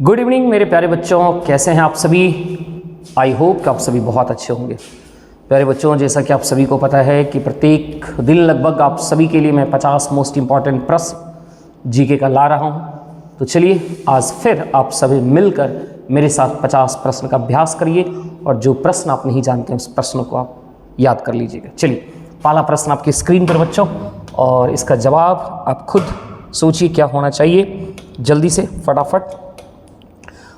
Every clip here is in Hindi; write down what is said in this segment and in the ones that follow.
गुड इवनिंग मेरे प्यारे बच्चों, कैसे हैं आप सभी। आई होप कि आप सभी बहुत अच्छे होंगे। प्यारे बच्चों, जैसा कि आप सभी को पता है कि प्रत्येक दिन लगभग आप सभी के लिए मैं 50 मोस्ट इम्पॉर्टेंट प्रश्न जीके का ला रहा हूं। तो चलिए आज फिर आप सभी मिलकर मेरे साथ 50 प्रश्न का अभ्यास करिए और जो प्रश्न आप नहीं जानते हैं उस प्रश्न को आप याद कर लीजिएगा। चलिए पहला प्रश्न आपकी स्क्रीन पर बच्चों, और इसका जवाब आप खुद सोचिए क्या होना चाहिए। जल्दी से फटाफट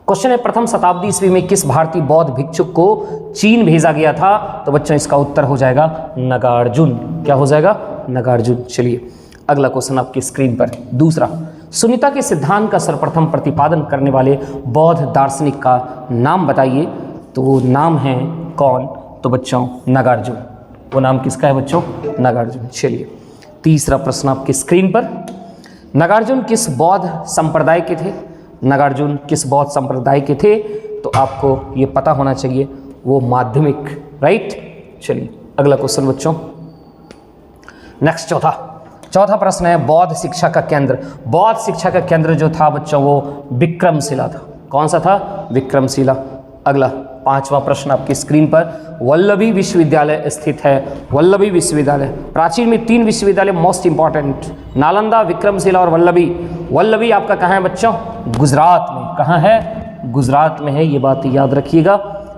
क्वेश्चन है, प्रथम शताब्दी ईस्वी में किस भारतीय बौद्ध भिक्षुक को चीन भेजा गया था? तो बच्चों इसका उत्तर हो जाएगा नागार्जुन। क्या हो जाएगा? नागार्जुन। चलिए अगला क्वेश्चन आपकी स्क्रीन पर। दूसरा, शून्यता के सिद्धांत का सर्वप्रथम प्रतिपादन करने वाले बौद्ध दार्शनिक का नाम बताइए। तो वो नाम है कौन? तो बच्चों नागार्जुन। वो नाम किसका है बच्चों? नागार्जुन। चलिए तीसरा प्रश्न आपकी स्क्रीन पर। नागार्जुन किस बौद्ध संप्रदाय के थे? नागार्जुन किस बौद्ध संप्रदाय के थे? तो आपको ये पता होना चाहिए, वो माध्यमिक, राइट। चलिए अगला क्वेश्चन बच्चों, नेक्स्ट चौथा प्रश्न है, बौद्ध शिक्षा का केंद्र। बौद्ध शिक्षा का केंद्र जो था बच्चों वो विक्रमशिला था। कौन सा था? विक्रमशिला। अगला पांचवा प्रश्न आपकी स्क्रीन पर, वल्लभी विश्वविद्यालय स्थित है। वल्लभी विश्वविद्यालय, प्राचीन में 3 विश्वविद्यालय मोस्ट इंपॉर्टेंट, नालंदा, विक्रमशिला और वल्लभी। वल्लभी आपका कहाँ है बच्चों? गुजरात में। कहाँ है? गुजरात में है, ये बात याद रखिएगा।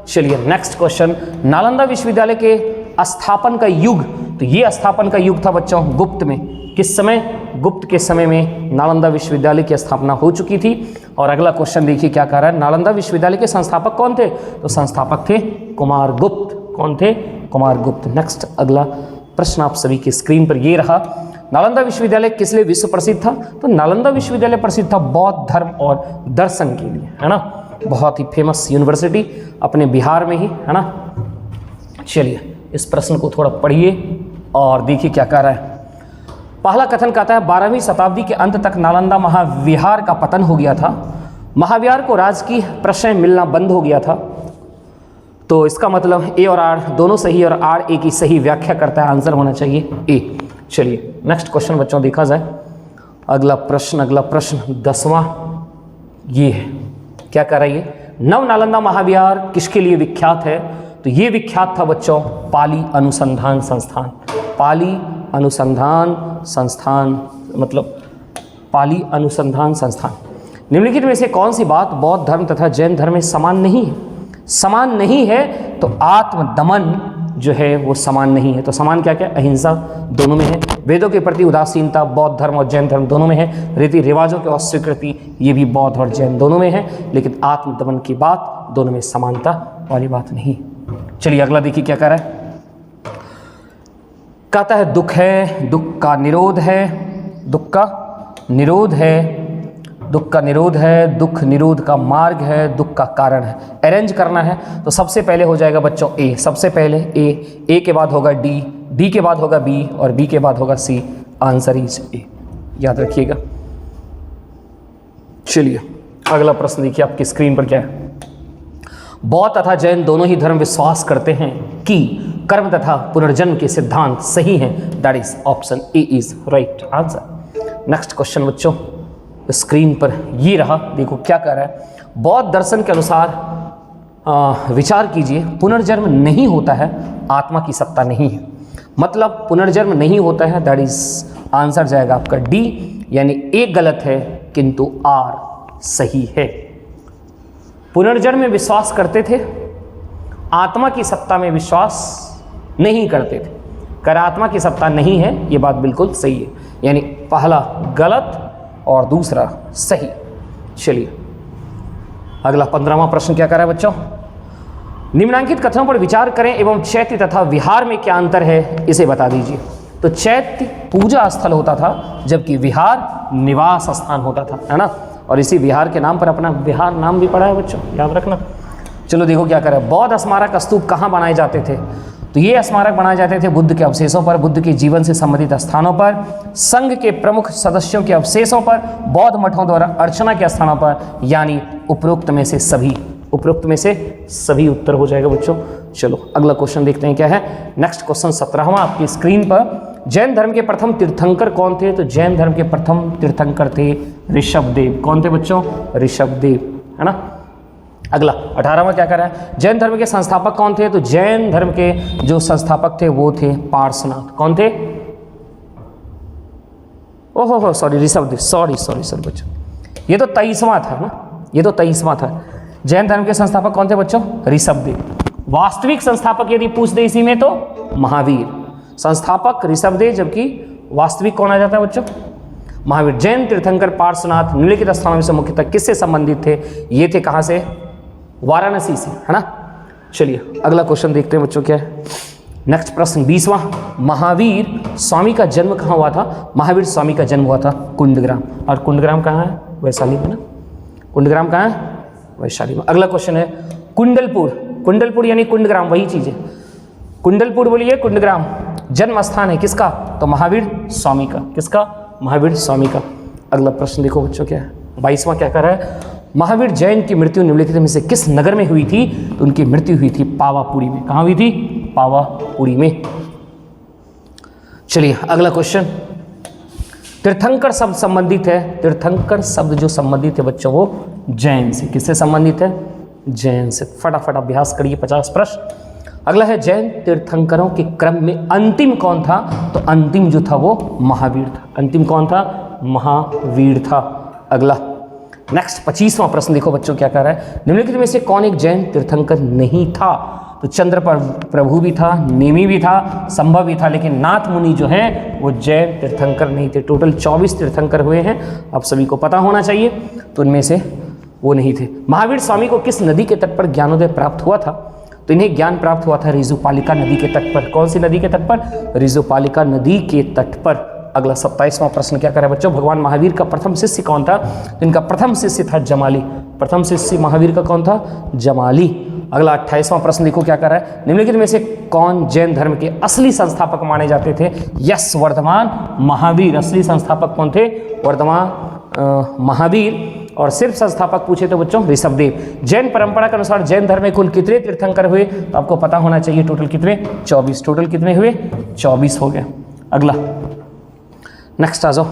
चलिए नेक्स्ट क्वेश्चन, नालंदा विश्वविद्यालय के स्थापन का युग। तो ये स्थापन का युग था बच्चों गुप्त में। किस समय? गुप्त के समय में नालंदा विश्वविद्यालय की स्थापना हो चुकी थी। और अगला क्वेश्चन देखिए क्या कह रहा है, नालंदा विश्वविद्यालय के संस्थापक कौन थे? तो संस्थापक थे कुमारगुप्त। कौन थे? कुमारगुप्त। नेक्स्ट अगला प्रश्न आप सभी की स्क्रीन पर ये रहा, नालंदा विश्वविद्यालय किस लिए विश्व प्रसिद्ध था? तो नालंदा विश्वविद्यालय प्रसिद्ध था बौद्ध धर्म और दर्शन के लिए, है ना। बहुत ही फेमस यूनिवर्सिटी अपने बिहार में ही, है ना। चलिए इस प्रश्न को थोड़ा पढ़िए और देखिए क्या कह रहा है। पहला कथन कहता है 12वीं शताब्दी के अंत तक नालंदा महाविहार का पतन हो गया था। महाविहार को राजकीय प्रश्रय मिलना बंद हो गया था। तो इसका मतलब ए और आर दोनों सही और आर ए की सही व्याख्या करता है। आंसर होना चाहिए ए। चलिए नेक्स्ट क्वेश्चन बच्चों देखा जाए। अगला प्रश्न 10वां ये है, क्या कह रहा है ये, नव नालंदा महाविहार किसके लिए विख्यात है? तो ये विख्यात था बच्चों पाली अनुसंधान संस्थान। पाली अनुसंधान संस्थान मतलब पाली अनुसंधान संस्थान। निम्नलिखित में से कौन सी बात बौद्ध धर्म तथा जैन धर्म में समान नहीं है? समान नहीं है तो आत्मदमन जो है वो समान नहीं है। तो समान क्या क्या? अहिंसा दोनों में है। वेदों के प्रति उदासीनता बौद्ध धर्म और जैन धर्म दोनों में है। रीति रिवाजों की अस्वीकृति ये भी बौद्ध और जैन दोनों में है। लेकिन आत्मदमन की बात दोनों में समानता वाली बात नहीं। चलिए अगला देखिए क्या कह रहा है। कहता है दुख है, दुख का निरोध है, दुख का निरोध है, दुख का निरोध है, दुख निरोध का मार्ग है, दुख का कारण है। अरेंज करना है तो सबसे पहले हो जाएगा बच्चों ए। सबसे पहले ए के बाद होगा डी, डी के बाद होगा बी और बी के बाद होगा सी। आंसर इज ए, याद रखिएगा। चलिए अगला प्रश्न देखिए आपकी स्क्रीन पर क्या है। बौद्ध तथा जैन दोनों ही धर्म विश्वास करते हैं कि कर्म तथा पुनर्जन्म के सिद्धांत सही हैं। That is option A is right answer. Next question बच्चों स्क्रीन पर ये रहा, देखो क्या कह रहा है। बौद्ध दर्शन के अनुसार विचार कीजिए, पुनर्जन्म नहीं होता है, आत्मा की सत्ता नहीं है। मतलब पुनर्जन्म नहीं होता है, दैट इज आंसर जाएगा आपका डी, यानी ए गलत है किंतु आर सही है। पुनर्जन्म में विश्वास करते थे, आत्मा की सत्ता में विश्वास नहीं करते थे। कर आत्मा की सत्ता नहीं है, ये बात बिल्कुल सही है, यानी पहला गलत और दूसरा सही। चलिए अगला 15वां प्रश्न क्या कर रहा है बच्चों। निम्नलिखित कथनों पर विचार करें एवं चैत्य तथा विहार में क्या अंतर है इसे बता दीजिए। तो चैत्य पूजा स्थल होता था जबकि विहार निवास स्थान होता था, है ना। और इसी विहार के नाम पर अपना विहार नाम भी पड़ा है बच्चों, याद रखना। चलो देखो क्या कर रहा है। बौद्ध स्मारक स्तूप कहाँ बनाए जाते थे? तो ये स्मारक बनाए जाते थे बुद्ध के अवशेषों पर, बुद्ध के जीवन से संबंधित स्थानों पर, संघ के प्रमुख सदस्यों के अवशेषों पर, बौद्ध मठों द्वारा अर्चना के स्थानों पर, यानी उपरोक्त में से सभी। उपरोक्त में से सभी उत्तर हो जाएगा बच्चों। चलो अगला क्वेश्चन देखते हैं क्या है। नेक्स्ट क्वेश्चन 17वां आपकी स्क्रीन पर। जैन धर्म के प्रथम तीर्थंकर कौन थे? तो जैन धर्म के प्रथम तीर्थंकर थे ऋषभदेव। कौन थे बच्चों? ऋषभदेव, है ना। अगला 18वां क्या कर रहा है, जैन धर्म के संस्थापक कौन थे? तो जैन धर्म के जो संस्थापक थे वो थे पार्श्वनाथ। कौन थे? ओहो सॉरी ऋषभदेव, सॉरी बच्चों, ये तो 23वां था ना, ये तो 23वां था। जैन धर्म के संस्थापक कौन थे बच्चों? ऋषभदेव। वास्तविक संस्थापक यदि पूछ दे इसी में तो महावीर। संस्थापक ऋषभदेव, जबकि वास्तविक कौन आ जाता है बच्चों? महावीर। जैन तीर्थंकर पार्श्वनाथ निम्नलिखित स्थानों में से मुख्यतः किससे संबंधित थे? ये थे कहां से? वाराणसी से, है ना। चलिए अगला क्वेश्चन देखते हैं बच्चों, क्या है नेक्स्ट प्रश्न 20वां। महावीर स्वामी का जन्म कहाँ हुआ था? महावीर स्वामी का जन्म हुआ था कुंडग्राम। और कुंडग्राम कहाँ है? वैशाली में ना। कुंडग्राम कहाँ है? वैशाली में। अगला क्वेश्चन है कुंडलपुर। कुंडलपुर यानी कुंडग्राम वही चीज है। कुंडलपुर बोलिए, कुंडग्राम जन्म स्थान है किसका? तो महावीर स्वामी का। किसका? महावीर स्वामी का। अगला प्रश्न देखो बच्चों, क्या है 22वां, क्या कर रहा है, महावीर जैन की मृत्यु निम्नलिखित में से किस नगर में हुई थी? तो उनकी मृत्यु हुई थी पावापुरी में। कहाँ हुई थी? पावापुरी में। चलिए अगला क्वेश्चन, तीर्थंकर शब्द संबंधित है, तीर्थंकर शब्द जो संबंधित है बच्चों वो जैन से। किससे संबंधित है? जैन से। फटाफट अभ्यास करिए 50 प्रश्न। अगला है जैन तीर्थंकरों के क्रम में अंतिम कौन था? तो अंतिम जो था वो महावीर था। अंतिम कौन था? महावीर था। अगला नेक्स्ट 25वां प्रश्न देखो बच्चों, क्या कह रहा है, निम्नलिखित में से कौन एक जैन तीर्थंकर नहीं था? तो चंद्र प्रभु भी था, नेमी भी था, संभव भी था, लेकिन नाथ मुनि जो है वो जैन तीर्थंकर नहीं थे। टोटल 24 तीर्थंकर हुए हैं, आप सभी को पता होना चाहिए, तो उनमें से वो नहीं थे। महावीर स्वामी को किस नदी के तट पर ज्ञानोदय प्राप्त हुआ था? तो इन्हें ज्ञान प्राप्त हुआ था ऋजुपालिका नदी के तट पर। कौन सी नदी के तट पर? ऋजुपालिका नदी के तट पर। अगला 27वां प्रश्न क्या कर रहा है बच्चों, भगवान महावीर का प्रथम शिष्य कौन था? तो इनका प्रथम शिष्य था जमाली। प्रथम शिष्य महावीर का कौन था? जमाली। अगला 28वां प्रश्न देखो क्या कर रहा है, निम्नलिखित में से कौन जैन धर्म के असली संस्थापक माने जाते थे? यस, वर्धमान महावीर। असली संस्थापक कौन थे? वर्धमान महावीर। और सिर्फ संस्थापक पूछे तो बच्चों ऋषभदेव। जैन परंपरा के अनुसार जैन धर्म में कुल कितने तीर्थंकर हुए? तो आपको पता होना चाहिए टोटल कितने? 24। टोटल कितने हुए? 24 हो गए। अगला नेक्स्ट आ जाओ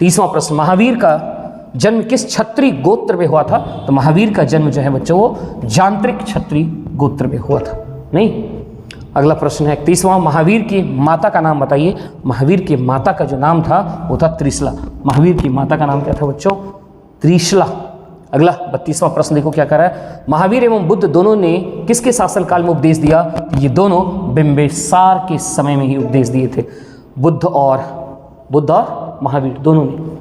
30वां प्रश्न, महावीर का जन्म किस क्षत्रिय गोत्र में हुआ था? तो महावीर का जन्म जो है बच्चों वो जांत्रिक क्षत्रिय गोत्र में हुआ था। नहीं। अगला प्रश्न है 31वां, महावीर की माता का नाम बताइए। महावीर की माता का जो नाम था वो था त्रिशला। महावीर की माता का नाम क्या था बच्चों? त्रिशला। अगला 32वां प्रश्न देखो क्या कर रहा है, महावीर एवं बुद्ध दोनों ने किसके शासनकाल में उपदेश दिया? ये दोनों बिंबिसार के समय में ही उपदेश दिए थे। बुद्ध और महावीर दोनों ने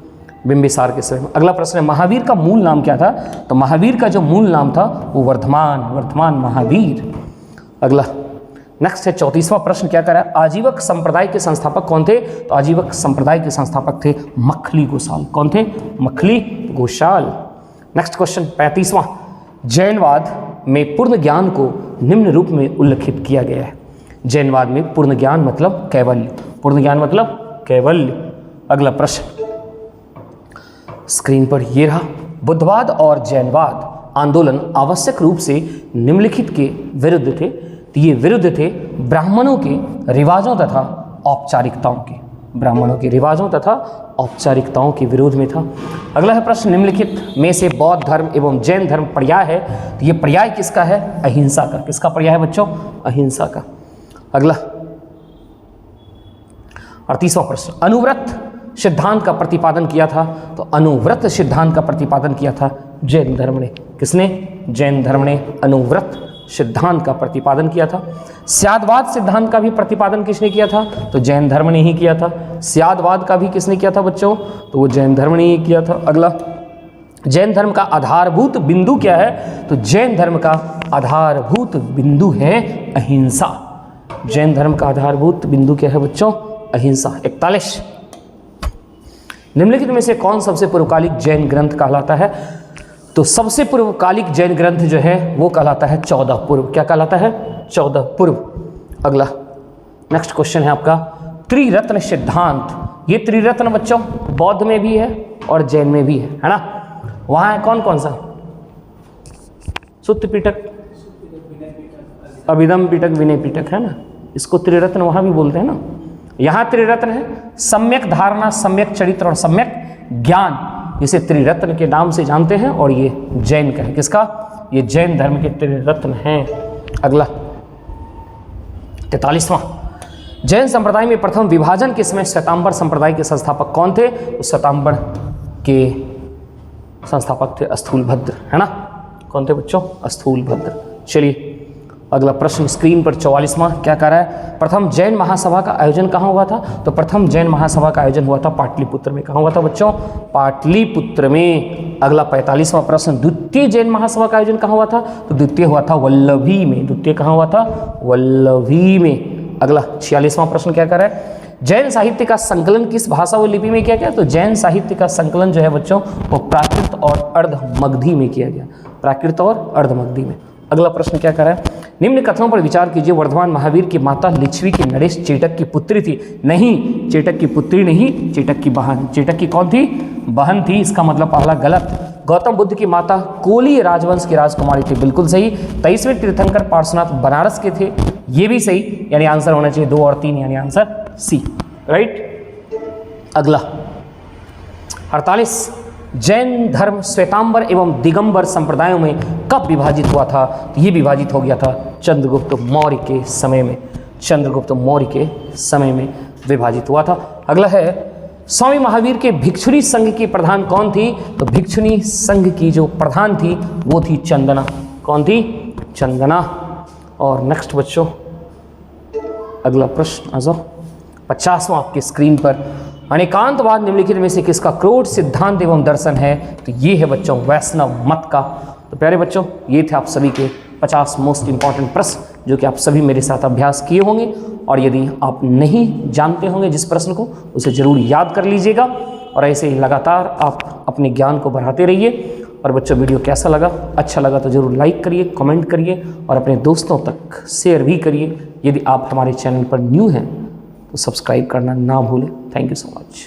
बिंबिसार के समय में। अगला प्रश्न है महावीर का मूल नाम क्या था? तो महावीर का जो मूल नाम था वो वर्धमान महावीर। अगला नेक्स्ट है 34वां प्रश्न क्या कर रहा है, आजीवक संप्रदाय के संस्थापक कौन थे? तो आजीवक संप्रदाय के संस्थापक थे मखली गोसाल। कौन थे? मखली गोसाल। नेक्स्ट क्वेश्चन 35वां, जैनवाद में पूर्ण ज्ञान को निम्न रूप में उल्लेखित किया गया है। जैनवाद में पूर्ण ज्ञान मतलब कैवल्य। पूर्ण ज्ञान मतलब कैवल्य। अगला प्रश्न स्क्रीन पर ये रहा, बुद्धवाद और जैनवाद आंदोलन आवश्यक रूप से निम्नलिखित के विरुद्ध थे। तो ये विरुद्ध थे ब्राह्मणों के रिवाजों तथा औपचारिकताओं के। ब्राह्मणों के रिवाजों तथा औपचारिकताओं के विरोध में था। अगला है प्रश्न, निम्नलिखित में से बौद्ध धर्म एवं जैन धर्म पर्याय है। तो ये पर्याय किसका है? अहिंसा का। किसका पर्याय है बच्चों? अहिंसा का। अगला 38वां प्रश्न, अनुव्रत सिद्धांत का प्रतिपादन किया था। तो अनुव्रत सिद्धांत का प्रतिपादन किया था जैन धर्म ने। किसने? जैन धर्म ने अनुव्रत सिद्धांत का प्रतिपादन किया था। स्यादवाद सिद्धांत का भी प्रतिपादन किसने किया था? तो जैन धर्म ने ही किया था। स्यादवाद का भी किसने किया था बच्चों? तो वो जैन धर्म ने ही किया था। अगला, जैन धर्म का आधारभूत बिंदु क्या है? तो जैन धर्म का आधारभूत बिंदु है अहिंसा। जैन धर्म का आधारभूत बिंदु क्या है बच्चों? अहिंसा। 41, निम्नलिखित में से कौन सबसे पूर्वकालिक जैन ग्रंथ कहलाता है? तो सबसे पूर्वकालिक जैन ग्रंथ जो है वो कहलाता है 14 पूर्व। क्या कहलाता है? 14 पूर्व। अगला नेक्स्ट क्वेश्चन है आपका, त्रिरत्न सिद्धांत। ये त्रिरत्न बच्चों बौद्ध में भी है और जैन में भी है ना? वहां है कौन कौन सा? सुत्त पिटक, अभिधम पिटक, विनय पिटक, है ना? इसको त्रिरत्न वहां भी बोलते हैं ना। यहाँ त्रिरत्न है सम्यक धारणा, सम्यक चरित्र और सम्यक ज्ञान। जिसे त्रिरत्न के नाम से जानते हैं, और ये जैन का है। किसका? ये जैन धर्म के त्रिरत्न हैं। अगला 43वां, जैन संप्रदाय में प्रथम विभाजन के समय श्वेतांबर संप्रदाय के संस्थापक कौन थे? तो श्वेतांबर के संस्थापक थे स्थूलभद्र, है ना। कौन थे बच्चों? स्थूलभद्र। चलिए अगला प्रश्न स्क्रीन पर 44वां क्या कह रहा है? प्रथम जैन महासभा का आयोजन कहाँ हुआ था? तो प्रथम जैन महासभा का आयोजन हुआ था पाटलिपुत्र में। कहाँ हुआ था बच्चों? पाटलिपुत्र में। अगला 45वां प्रश्न, द्वितीय जैन महासभा का आयोजन कहाँ हुआ था? तो द्वितीय हुआ था वल्लभी में। द्वितीय कहाँ हुआ था? वल्लभी में। अगला 46वां प्रश्न क्या कर रहा है? जैन साहित्य का संकलन किस भाषा व लिपि में किया गया? तो जैन साहित्य का संकलन जो है बच्चों वो प्राकृत और अर्धमगधी में किया गया। प्राकृत और अर्धमगधी में। अगला प्रश्न क्या कर रहा है? निम्न कथनों पर विचार कीजिए। वर्धमान महावीर की माता लिच्छवी की नरेश चेटक की पुत्री थी। नहीं, चेटक की पुत्री नहीं, चेटक की बहन। चेटक की कौन थी? बहन थी। इसका मतलब पहला गलत। गौतम बुद्ध की माता कोली राजवंश की राजकुमारी थी। बिल्कुल सही। 23वें तीर्थंकर पार्श्वनाथ बनारस के थे। ये भी सही, यानी आंसर होना चाहिए 2 और 3, यानी आंसर सी, राइट। अगला 48, जैन धर्म श्वेतांबर एवं दिगंबर संप्रदायों में कब विभाजित हुआ था? तो ये विभाजित हो गया था चंद्रगुप्त मौर्य के समय में। चंद्रगुप्त मौर्य के समय में विभाजित हुआ था। अगला है, स्वामी महावीर के भिक्षुणी संघ की प्रधान कौन थी? तो भिक्षुणी संघ की जो प्रधान थी वो थी चंदना। कौन थी? चंदना। और नेक्स्ट बच्चों अगला प्रश्न आ जाओ, 50वां आपकी स्क्रीन पर। अनेकांतवाद निम्नलिखित में से किसका क्रोध सिद्धांत एवं दर्शन है? तो ये है बच्चों वैष्णव मत का। तो प्यारे बच्चों ये थे आप सभी के 50 मोस्ट इंपॉर्टेंट प्रश्न जो कि आप सभी मेरे साथ अभ्यास किए होंगे, और यदि आप नहीं जानते होंगे जिस प्रश्न को, उसे जरूर याद कर लीजिएगा, और ऐसे ही लगातार आप अपने ज्ञान को बढ़ाते रहिए। और बच्चों वीडियो कैसा लगा? अच्छा लगा तो जरूर लाइक करिए, कमेंट करिए, और अपने दोस्तों तक शेयर भी करिए। यदि आप हमारे चैनल पर न्यू हैं तो सब्सक्राइब करना ना भूलें। Thank you so much.